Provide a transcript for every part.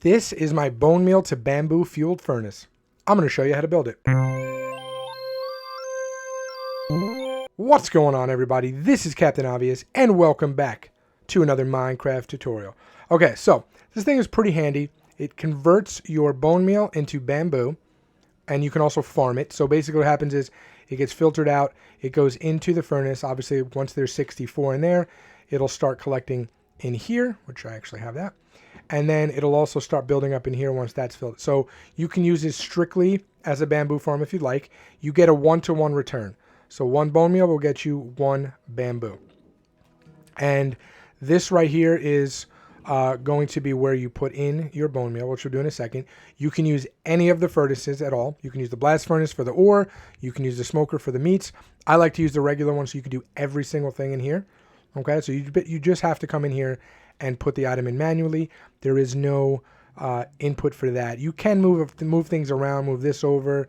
This is my bone meal to bamboo fueled furnace. I'm going to show you how to build it. What's going on, everybody? This is Captain Obvious and welcome back to another Minecraft tutorial. Okay, so this thing is pretty handy. It converts your bone meal into bamboo and you can also farm it. So basically what happens is it gets filtered out, it goes into the furnace. Obviously once there's 64 in there, it'll start collecting in here, which I actually have that. And then it'll also start building up in here once that's filled. So you can use this strictly as a bamboo farm if you'd like. You get a 1-to-1 return. So one bone meal will get you one bamboo. And this right here is going to be where you put in your bone meal, which we'll do in a second. You can use any of the furnaces at all. You can use the blast furnace for the ore. You can use the smoker for the meats. I like to use the regular one so you can do every single thing in here. Okay, so you just have to come in here and put the item in manually. There is no input for that. You can move things around, move this over,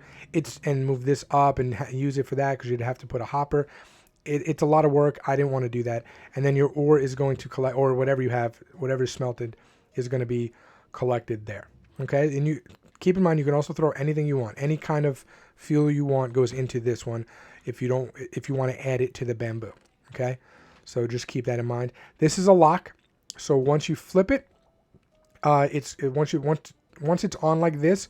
and move this up and use it for that because you'd have to put a hopper. It's a lot of work. I didn't want to do that. And then your ore is going to collect, or whatever you have, whatever is smelted is going to be collected there. Okay, and you keep in mind you can also throw anything you want. Any kind of fuel you want goes into this one if you want to add it to the bamboo. Okay, so just keep that in mind. This is a lock. So once you flip it, once it's on like this,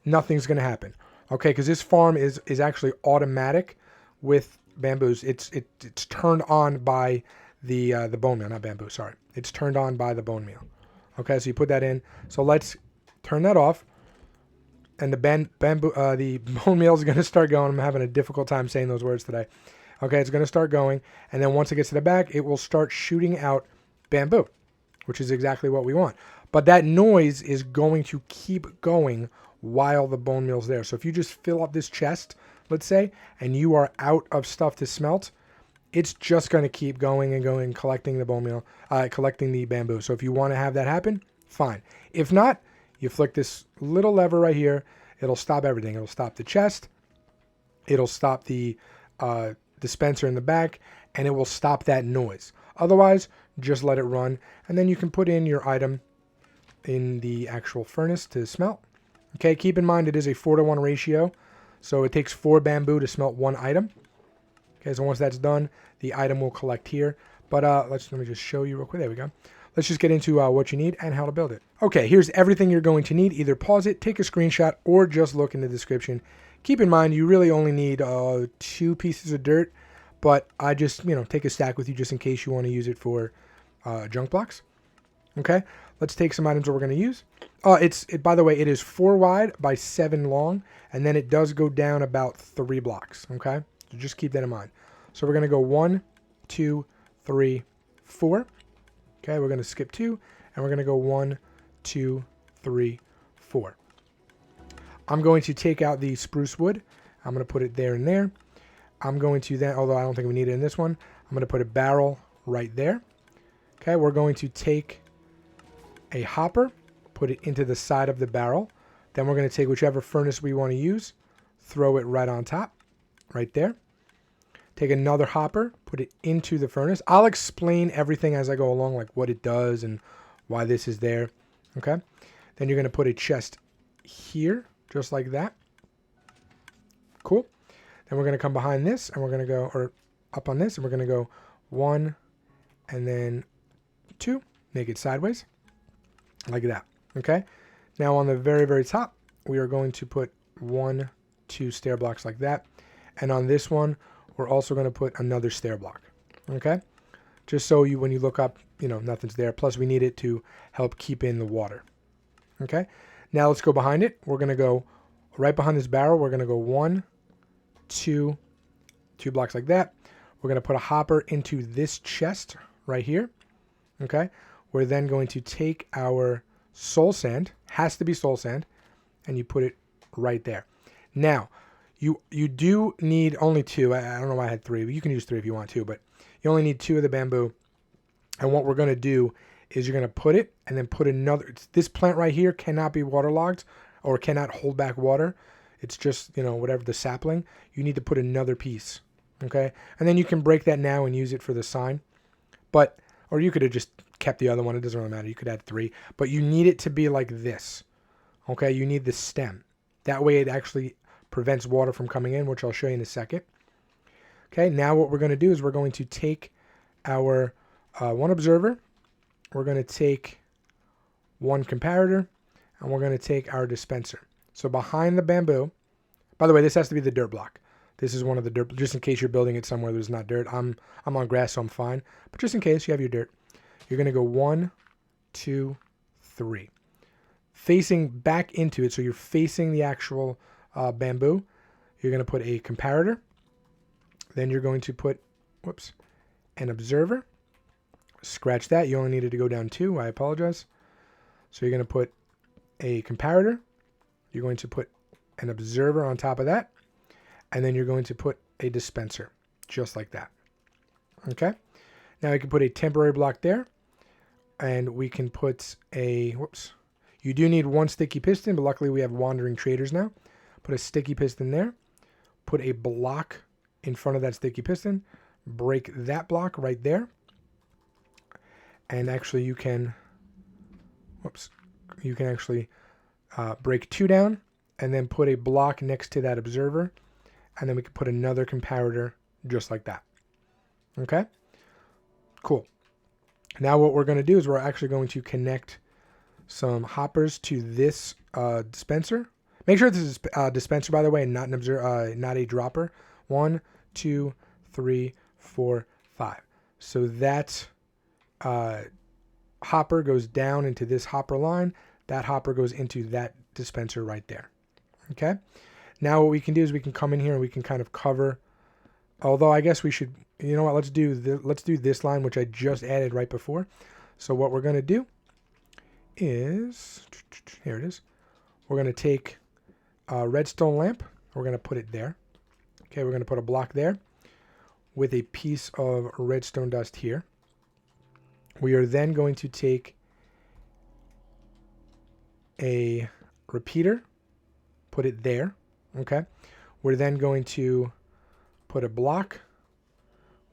nothing's gonna happen. Okay, because this farm is actually automatic with bamboos. It's turned on by the bone meal, not bamboo. Sorry, it's turned on by the bone meal. Okay, so you put that in. So let's turn that off, and the bone meal is gonna start going. I'm having a difficult time saying those words today. Okay, it's gonna start going, and then once it gets to the back, it will start shooting out bamboo, which is exactly what we want. But that noise is going to keep going while the bone meal's there. So if you just fill up this chest, let's say, and you are out of stuff to smelt, it's just going to keep going and going, collecting the bone meal, collecting the bamboo. So if you want to have that happen, fine. If not, you flick this little lever right here. It'll stop everything. It'll stop the chest. It'll stop the dispenser in the back, and it will stop that noise. Otherwise, just let it run, and then you can put in your item in the actual furnace to smelt. Okay, keep in mind it is a 4-to-1 ratio, so it takes 4 bamboo to smelt one item. Okay, so once that's done, the item will collect here. But let me just show you real quick. There we go. Let's just get into what you need and how to build it. Okay, here's everything you're going to need. Either pause it, take a screenshot, or just look in the description. Keep in mind you really only need 2 pieces of dirt, but I just take a stack with you just in case you want to use it for junk blocks. Okay, let's take some items that we're going to use. By the way, it is 4 wide by 7 long, and then it does go down about 3 blocks. Okay, so just keep that in mind. So we're going to go 1, 2, 3, 4. Okay, we're going to skip 2, and we're going to go 1, 2, 3, 4. I'm going to take out the spruce wood. I'm going to put it there and there. I'm going to then, although I don't think we need it in this one, I'm going to put a barrel right there. Okay, we're going to take a hopper, put it into the side of the barrel. Then we're going to take whichever furnace we want to use, throw it right on top, right there. Take another hopper, put it into the furnace. I'll explain everything as I go along, like what it does and why this is there. Okay, then you're going to put a chest here, just like that. Cool. Then we're going to come behind this, and we're going to go, or up on this, and we're going to go 1, and then 2. Make it sideways, like that. Okay. Now on the very, very top, we are going to put 1, 2 stair blocks like that. And on this one, we're also going to put another stair block. Okay. Just so when you look up, nothing's there. Plus we need it to help keep in the water. Okay. Now let's go behind it. We're going to go right behind this barrel. We're going to go 1, 2 blocks like that. We're going to put a hopper into this chest right here. Okay. We're then going to take our soul sand, has to be soul sand, and you put it right there. Now, you do need only 2. I don't know why I had 3, but you can use 3 if you want to, but you only need 2 of the bamboo. And what we're going to do is you're going to put it and then put another. This plant right here cannot be waterlogged or cannot hold back water. It's just, whatever the sapling. You need to put another piece, okay? And then you can break that now and use it for the sign. Or you could have just kept the other one. It doesn't really matter. You could add 3. But you need it to be like this. Okay, you need the stem. That way it actually prevents water from coming in, which I'll show you in a second. Okay, now what we're going to do is we're going to take our one observer. We're going to take one comparator. And we're going to take our dispenser. So behind the bamboo, by the way, this has to be the dirt block. This is one of the dirt, just in case you're building it somewhere there's not dirt. I'm on grass, so I'm fine. But just in case you have your dirt, you're going to go 1, 2, 3. Facing back into it, so you're facing the actual bamboo. You're going to put a comparator. Then you're going to put, an observer. Scratch that. You only needed to go down 2. I apologize. So you're going to put a comparator. You're going to put an observer on top of that. And then you're going to put a dispenser, just like that. Okay. Now we can put a temporary block there. And we can put a, you do need one sticky piston, but luckily we have wandering traders now. Put a sticky piston there. Put a block in front of that sticky piston. Break that block right there. And actually you can, you can actually break 2 down and then put a block next to that observer. And then we can put another comparator just like that. Okay? Cool. Now what we're going to do is we're actually going to connect some hoppers to this dispenser. Make sure this is a dispenser, by the way, and not an not a dropper. 1, 2, 3, 4, 5. So that hopper goes down into this hopper line. That hopper goes into that dispenser right there. Okay. Now what we can do is we can come in here and we can kind of cover. Although I guess we should, you know what? Let's do this line, which I just added right before. So what we're going to do is, here it is. We're going to take a redstone lamp. We're going to put it there. Okay, we're going to put a block there with a piece of redstone dust here. We are then going to take a repeater, put it there. Okay, we're then going to put a block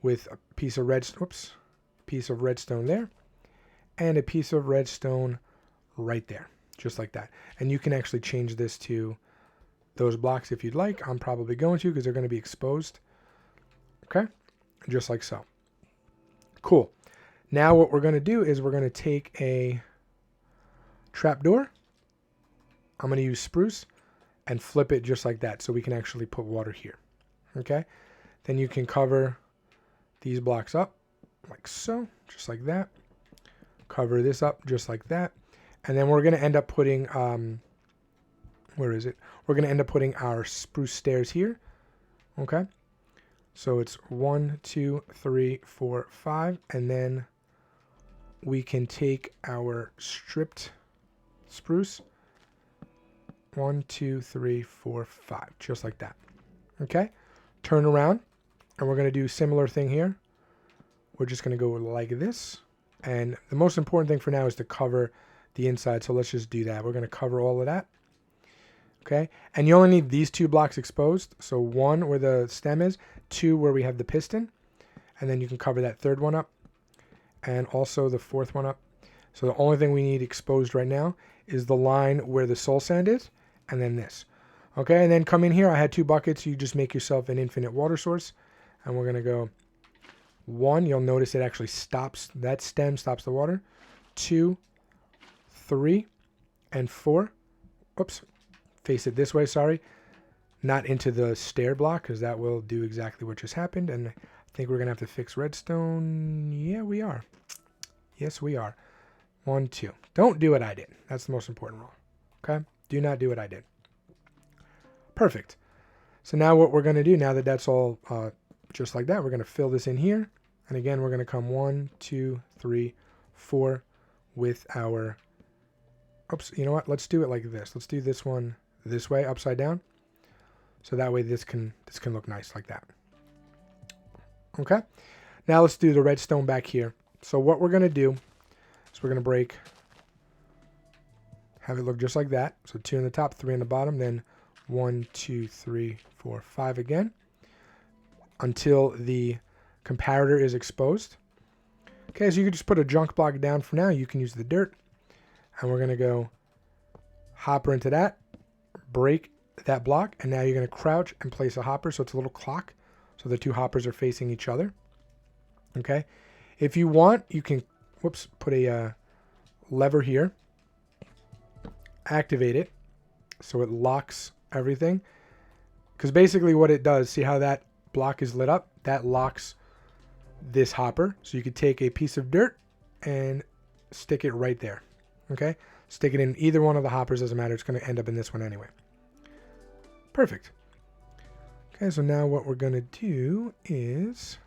with a piece of redstone there, and a piece of redstone right there, just like that. And you can actually change this to those blocks if you'd like. I'm probably going to, because they're going to be exposed. Okay, just like so. Cool. Now what we're going to do is we're going to take a trapdoor. I'm going to use spruce and flip it just like that, so we can actually put water here. Okay, then you can cover these blocks up like so, just like that. Cover this up just like that. And then we're going to end up putting, where is it? We're going to end up putting our spruce stairs here. Okay, so it's 1, 2, 3, 4, 5. And then we can take our stripped spruce. 1, 2, 3, 4, 5, just like that. Okay, turn around, and we're going to do a similar thing here. We're just going to go like this. And the most important thing for now is to cover the inside. So let's just do that. We're going to cover all of that. Okay, and you only need these 2 blocks exposed. So 1 where the stem is, 2 where we have the piston. And then you can cover that 3rd one up. And also the 4th one up. So the only thing we need exposed right now is the line where the soul sand is. And then this. Okay, and then come in here. I had 2 buckets. You just make yourself an infinite water source. And we're going to go 1. You'll notice it actually stops. That stem stops the water. 2, 3, and 4. Oops. Face it this way, sorry. Not into the stair block, because that will do exactly what just happened. And I think we're going to have to fix redstone. Yeah, we are. Yes, we are. 1, 2. Don't do what I did. That's the most important rule. Okay? Do not do what I did. Perfect. So now what we're going to do, now that that's all just like that, we're going to fill this in here. And again, we're going to come 1, 2, 3, 4 with our, oops, you know what? Let's do it like this. Let's do this one this way, upside down. So that way this can look nice like that. Okay. Now let's do the redstone back here. So what we're going to do is we're going to have it look just like that. So 2 on the top, 3 on the bottom, then 1, 2, 3, 4, 5 again until the comparator is exposed. Okay, so you can just put a junk block down for now. You can use the dirt. And we're going to go hopper into that, break that block, and now you're going to crouch and place a hopper so it's a little clock. So the two hoppers are facing each other. Okay. If you want, you can, put a lever here, activate it so it locks everything. Because basically what it does, see how that block is lit up? That locks this hopper. So you could take a piece of dirt and stick it right there. Okay? Stick it in either one of the hoppers, doesn't matter. It's going to end up in this one anyway. Perfect. Okay, so now what we're going to do is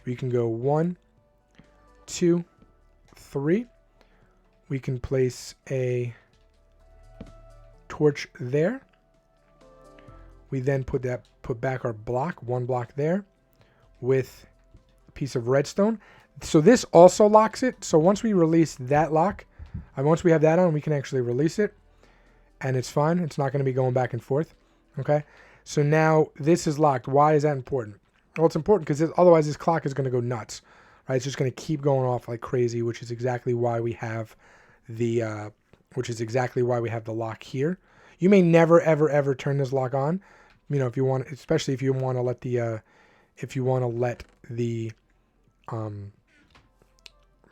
we can go 1, 2, 3. We can place a torch there. We then put back our block, one block there, with a piece of redstone. So this also locks it. So once we release that lock, once we have that on, we can actually release it, and it's fine. It's not going to be going back and forth. Okay. So now this is locked. Why is that important? Well, it's important because otherwise this clock is going to go nuts, right? It's just going to keep going off like crazy, which is exactly why we have the lock here. You may never, ever, ever turn this lock on. You know, if you want, especially if you want to let the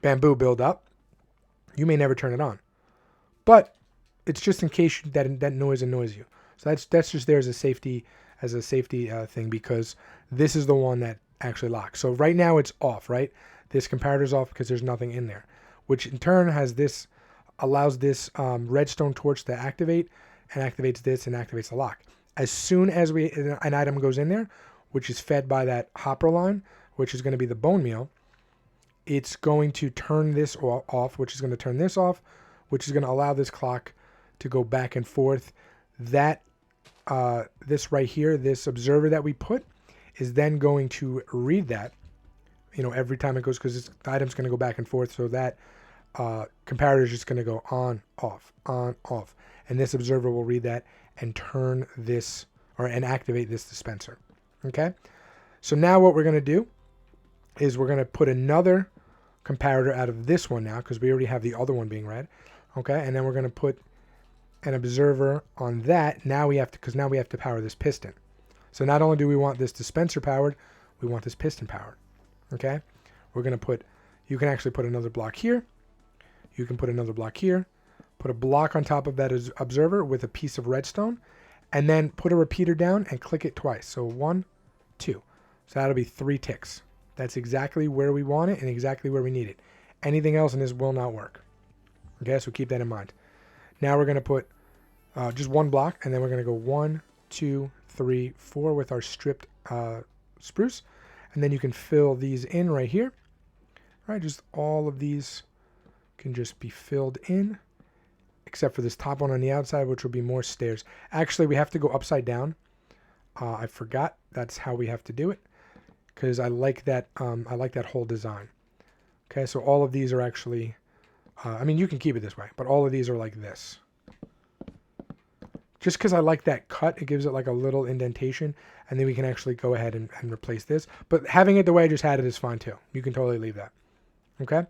bamboo build up, you may never turn it on. But it's just in case that noise annoys you. So that's just there as a safety thing, because this is the one that actually locks. So right now it's off, right? This comparator's off because there's nothing in there, which in turn allows this redstone torch to activate, and activates this and activates the lock. As soon as an item goes in there, which is fed by that hopper line, which is going to be the bone meal, it's going to turn this off, which is going to turn this off, which is going to allow this clock to go back and forth. That this right here, this observer that we put, is then going to read that, you know, every time it goes, because the item's going to go back and forth. So that comparator is just going to go on, off, and this observer will read that and turn this and activate this dispenser. Okay. So now what we're going to do is we're going to put another comparator out of this one now, because we already have the other one being read. Okay. And then we're going to put an observer on that. Now we have to power this piston. So not only do we want this dispenser powered, we want this piston powered. Okay. We're going to you can actually put another block here. You can put another block here, put a block on top of that observer with a piece of redstone, and then put a repeater down and click it twice. So 1, 2. So that'll be 3 ticks. That's exactly where we want it and exactly where we need it. Anything else in this will not work. Okay, so keep that in mind. Now we're going to put just one block, and then we're going to go 1, 2, 3, 4 with our stripped spruce. And then you can fill these in right here. All right, just all of these can just be filled in, except for this top one on the outside, which will be more stairs. Actually, we have to go upside down. I forgot that's how we have to do it, because I like that whole design. Okay, so all of these are actually, I mean, you can keep it this way, but all of these are like this. Just because I like that cut, it gives it like a little indentation, and then we can actually go ahead and replace this. But having it the way I just had it is fine too. You can totally leave that. Okay?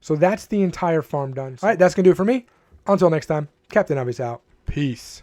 So that's the entire farm done. All right, that's going to do it for me. Until next time, Captain Obvious out. Peace.